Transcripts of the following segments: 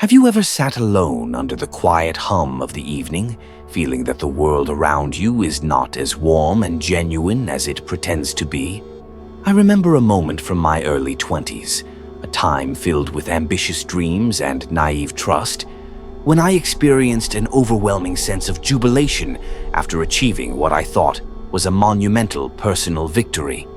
Have you ever sat alone under the quiet hum of the evening, feeling that the world around you is not as warm and genuine as it pretends to be? I remember a moment from my early 20s, a time filled with ambitious dreams and naive trust, when I experienced an overwhelming sense of jubilation after achieving what I thought was a monumental personal victory.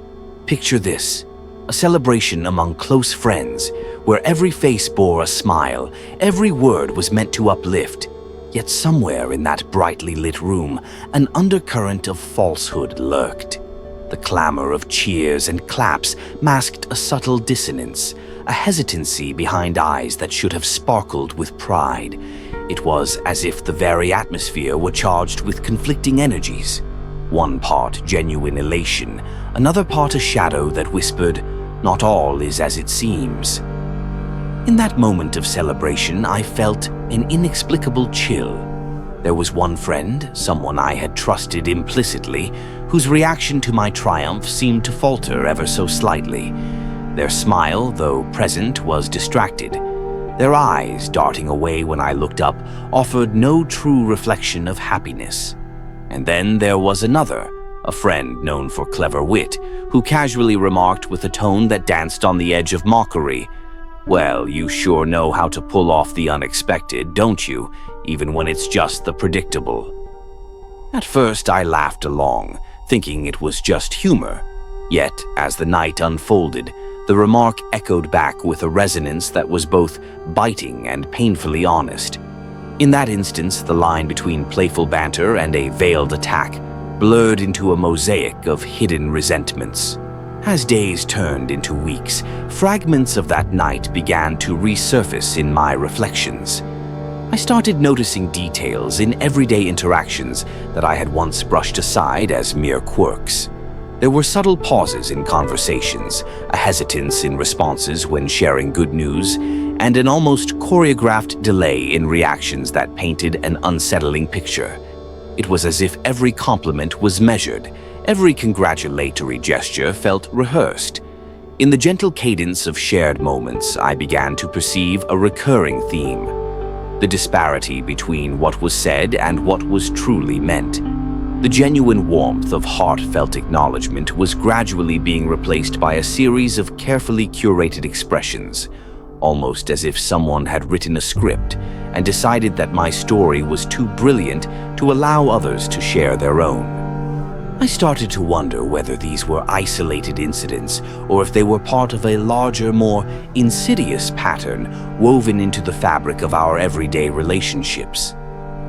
Picture this: a celebration among close friends, where every face bore a smile, every word was meant to uplift. Yet somewhere in that brightly lit room, an undercurrent of falsehood lurked. The clamor of cheers and claps masked a subtle dissonance, a hesitancy behind eyes that should have sparkled with pride. It was as if the very atmosphere were charged with conflicting energies. One part genuine elation, another part a shadow that whispered, "Not all is as it seems." In that moment of celebration, I felt an inexplicable chill. There was one friend, someone I had trusted implicitly, whose reaction to my triumph seemed to falter ever so slightly. Their smile, though present, was distracted. Their eyes, darting away when I looked up, offered no true reflection of happiness. And then there was another, a friend known for clever wit, who casually remarked with a tone that danced on the edge of mockery, "Well, you sure know how to pull off the unexpected, don't you, even when it's just the predictable." At first, I laughed along, thinking it was just humor. Yet, as the night unfolded, the remark echoed back with a resonance that was both biting and painfully honest. In that instance, the line between playful banter and a veiled attack blurred into a mosaic of hidden resentments. As days turned into weeks, fragments of that night began to resurface in my reflections. I started noticing details in everyday interactions that I had once brushed aside as mere quirks. There were subtle pauses in conversations, a hesitance in responses when sharing good news, and an almost choreographed delay in reactions that painted an unsettling picture. It was as if every compliment was measured, every congratulatory gesture felt rehearsed. In the gentle cadence of shared moments, I began to perceive a recurring theme: the disparity between what was said and what was truly meant. The genuine warmth of heartfelt acknowledgement was gradually being replaced by a series of carefully curated expressions, almost as if someone had written a script and decided that my story was too brilliant to allow others to share their own. I started to wonder whether these were isolated incidents or if they were part of a larger, more insidious pattern woven into the fabric of our everyday relationships.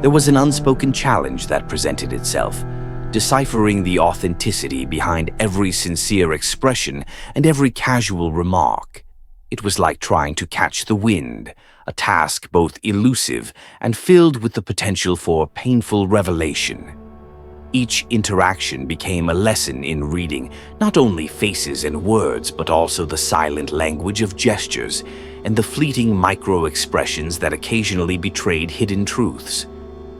There was an unspoken challenge that presented itself, deciphering the authenticity behind every sincere expression and every casual remark. It was like trying to catch the wind, a task both elusive and filled with the potential for painful revelation. Each interaction became a lesson in reading not only faces and words, but also the silent language of gestures and the fleeting micro-expressions that occasionally betrayed hidden truths.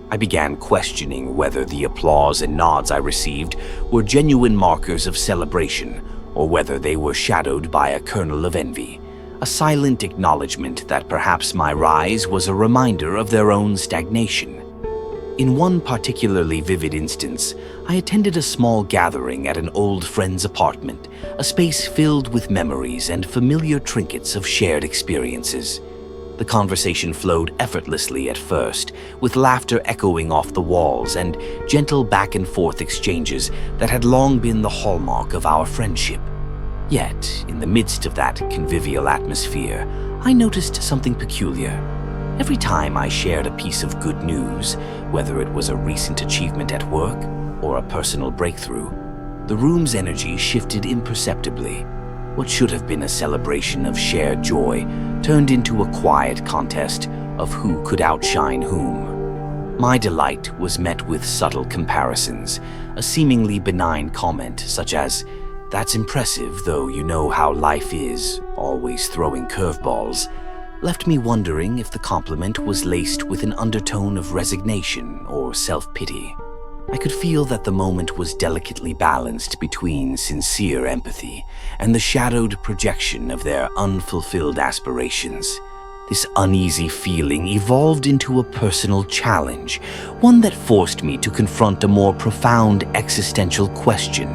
I began questioning whether the applause and nods I received were genuine markers of celebration, or whether they were shadowed by a kernel of envy, a silent acknowledgement that perhaps my rise was a reminder of their own stagnation. In one particularly vivid instance, I attended a small gathering at an old friend's apartment, a space filled with memories and familiar trinkets of shared experiences. The conversation flowed effortlessly at first, with laughter echoing off the walls and gentle back-and-forth exchanges that had long been the hallmark of our friendship. Yet, in the midst of that convivial atmosphere, I noticed something peculiar. Every time I shared a piece of good news, whether it was a recent achievement at work or a personal breakthrough, the room's energy shifted imperceptibly. What should have been a celebration of shared joy turned into a quiet contest of who could outshine whom. My delight was met with subtle comparisons, a seemingly benign comment such as, "That's impressive, though you know how life is, always throwing curveballs," left me wondering if the compliment was laced with an undertone of resignation or self-pity. I could feel that the moment was delicately balanced between sincere empathy and the shadowed projection of their unfulfilled aspirations. This uneasy feeling evolved into a personal challenge, one that forced me to confront a more profound existential question.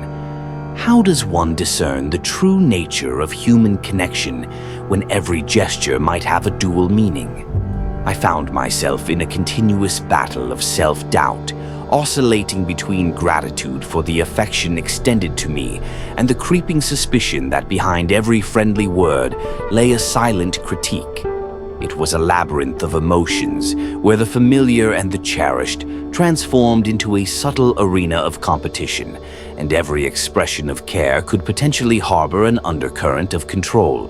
How does one discern the true nature of human connection when every gesture might have a dual meaning? I found myself in a continuous battle of self-doubt, oscillating between gratitude for the affection extended to me and the creeping suspicion that behind every friendly word lay a silent critique. It was a labyrinth of emotions where the familiar and the cherished transformed into a subtle arena of competition, and every expression of care could potentially harbor an undercurrent of control.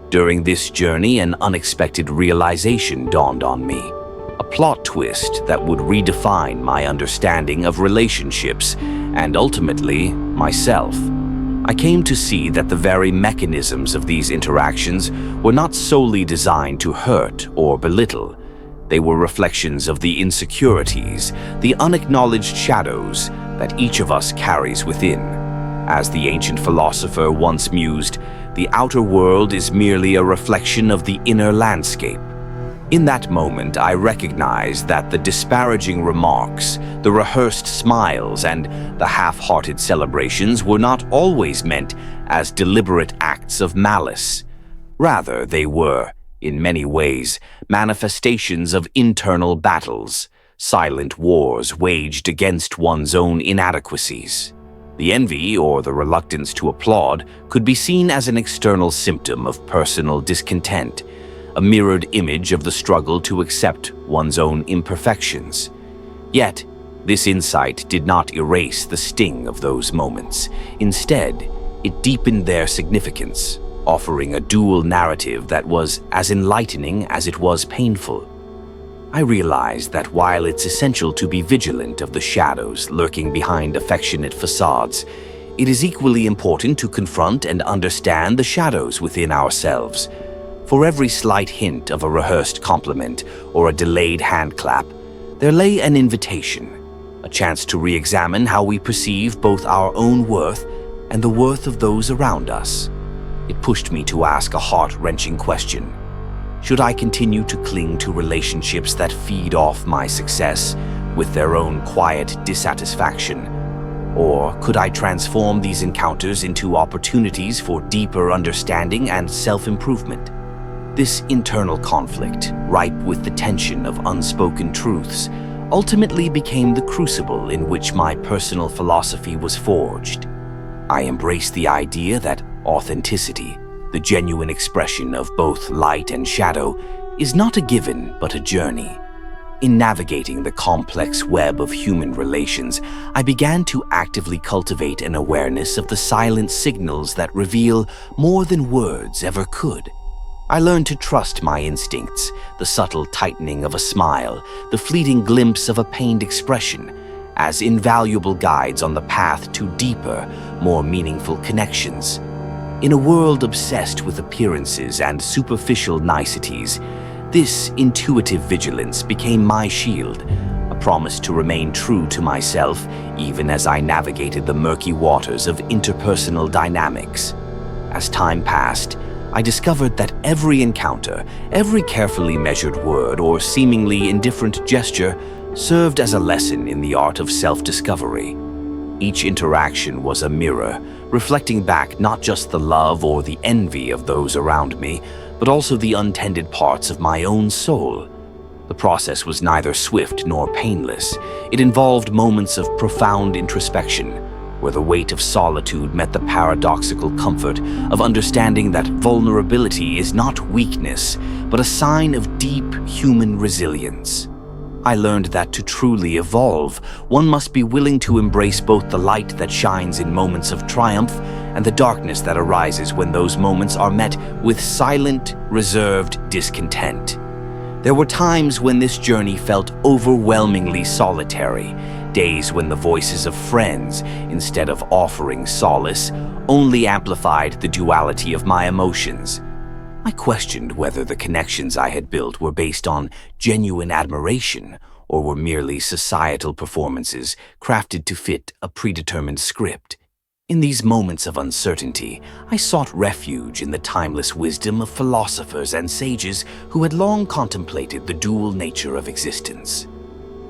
During this journey, an unexpected realization dawned on me. A plot twist that would redefine my understanding of relationships and ultimately myself. I came to see that the very mechanisms of these interactions were not solely designed to hurt or belittle. They were reflections of the insecurities, the unacknowledged shadows that each of us carries within. As the ancient philosopher once mused, the outer world is merely a reflection of the inner landscape. In that moment, I recognized that the disparaging remarks, the rehearsed smiles, and the half-hearted celebrations were not always meant as deliberate acts of malice. Rather, they were, in many ways, manifestations of internal battles, silent wars waged against one's own inadequacies. The envy, or the reluctance to applaud, could be seen as an external symptom of personal discontent, a mirrored image of the struggle to accept one's own imperfections. Yet, this insight did not erase the sting of those moments. Instead, it deepened their significance, offering a dual narrative that was as enlightening as it was painful. I realized that while it's essential to be vigilant of the shadows lurking behind affectionate facades, it is equally important to confront and understand the shadows within ourselves. For every slight hint of a rehearsed compliment or a delayed hand clap, there lay an invitation, a chance to re-examine how we perceive both our own worth and the worth of those around us. It pushed me to ask a heart-wrenching question. Should I continue to cling to relationships that feed off my success with their own quiet dissatisfaction? Or could I transform these encounters into opportunities for deeper understanding and self-improvement? This internal conflict, ripe with the tension of unspoken truths, ultimately became the crucible in which my personal philosophy was forged. I embraced the idea that authenticity, the genuine expression of both light and shadow, is not a given but a journey. In navigating the complex web of human relations, I began to actively cultivate an awareness of the silent signals that reveal more than words ever could. I learned to trust my instincts, the subtle tightening of a smile, the fleeting glimpse of a pained expression, as invaluable guides on the path to deeper, more meaningful connections. In a world obsessed with appearances and superficial niceties, this intuitive vigilance became my shield, a promise to remain true to myself even as I navigated the murky waters of interpersonal dynamics. As time passed, I discovered that every encounter, every carefully measured word or seemingly indifferent gesture served as a lesson in the art of self-discovery. Each interaction was a mirror, reflecting back not just the love or the envy of those around me, but also the untended parts of my own soul. The process was neither swift nor painless. It involved moments of profound introspection, where the weight of solitude met the paradoxical comfort of understanding that vulnerability is not weakness, but a sign of deep human resilience. I learned that to truly evolve, one must be willing to embrace both the light that shines in moments of triumph and the darkness that arises when those moments are met with silent, reserved discontent. There were times when this journey felt overwhelmingly solitary, days when the voices of friends, instead of offering solace, only amplified the duality of my emotions. I questioned whether the connections I had built were based on genuine admiration or were merely societal performances crafted to fit a predetermined script. In these moments of uncertainty, I sought refuge in the timeless wisdom of philosophers and sages who had long contemplated the dual nature of existence.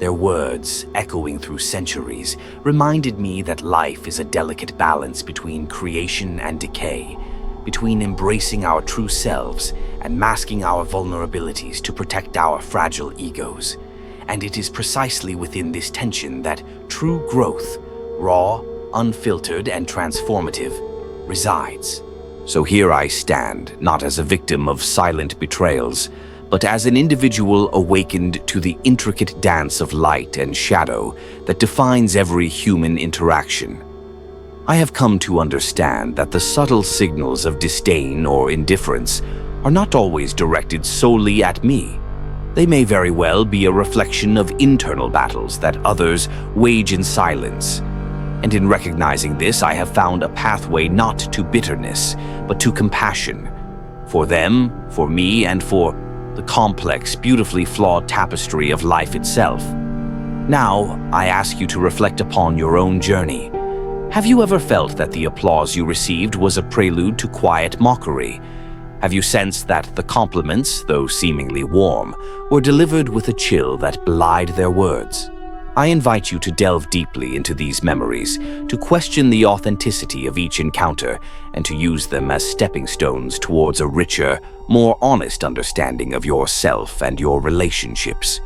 Their words, echoing through centuries, reminded me that life is a delicate balance between creation and decay, between embracing our true selves and masking our vulnerabilities to protect our fragile egos. And it is precisely within this tension that true growth, raw, unfiltered, and transformative, resides. So here I stand, not as a victim of silent betrayals, but as an individual awakened to the intricate dance of light and shadow that defines every human interaction. I have come to understand that the subtle signals of disdain or indifference are not always directed solely at me. They may very well be a reflection of internal battles that others wage in silence. And in recognizing this, I have found a pathway not to bitterness, but to compassion. For them, for me, and for the complex, beautifully flawed tapestry of life itself. Now, I ask you to reflect upon your own journey. Have you ever felt that the applause you received was a prelude to quiet mockery? Have you sensed that the compliments, though seemingly warm, were delivered with a chill that belied their words? I invite you to delve deeply into these memories, to question the authenticity of each encounter, and to use them as stepping stones towards a richer, more honest understanding of yourself and your relationships.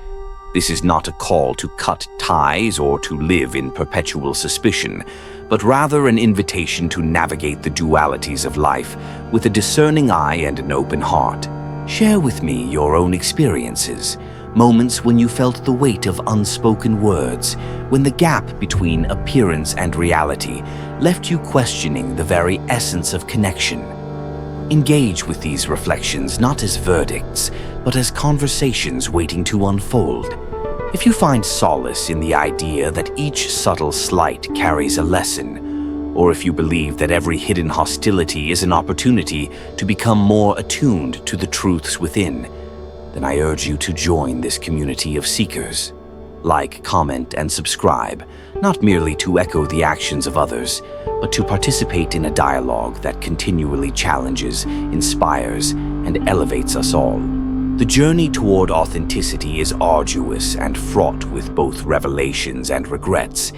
This is not a call to cut ties or to live in perpetual suspicion, but rather an invitation to navigate the dualities of life with a discerning eye and an open heart. Share with me your own experiences, moments when you felt the weight of unspoken words, when the gap between appearance and reality left you questioning the very essence of connection. Engage with these reflections not as verdicts, but as conversations waiting to unfold. If you find solace in the idea that each subtle slight carries a lesson, or if you believe that every hidden hostility is an opportunity to become more attuned to the truths within, then I urge you to join this community of seekers. Like, comment, and subscribe, not merely to echo the actions of others, but to participate in a dialogue that continually challenges, inspires, and elevates us all. The journey toward authenticity is arduous and fraught with both revelations and regrets,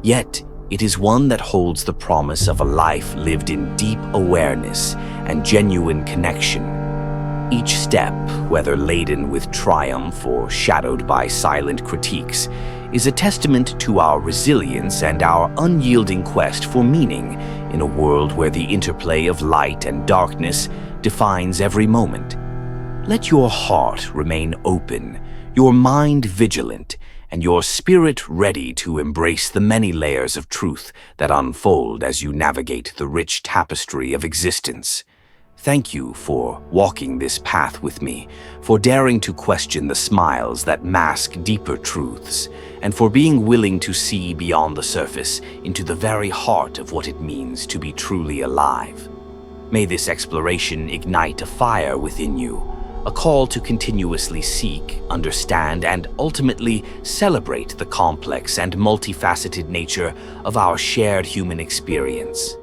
yet it is one that holds the promise of a life lived in deep awareness and genuine connection. Each step, whether laden with triumph or shadowed by silent critiques, is a testament to our resilience and our unyielding quest for meaning in a world where the interplay of light and darkness defines every moment. Let your heart remain open, your mind vigilant, and your spirit ready to embrace the many layers of truth that unfold as you navigate the rich tapestry of existence. Thank you for walking this path with me, for daring to question the smiles that mask deeper truths, and for being willing to see beyond the surface into the very heart of what it means to be truly alive. May this exploration ignite a fire within you, a call to continuously seek, understand, and ultimately celebrate the complex and multifaceted nature of our shared human experience.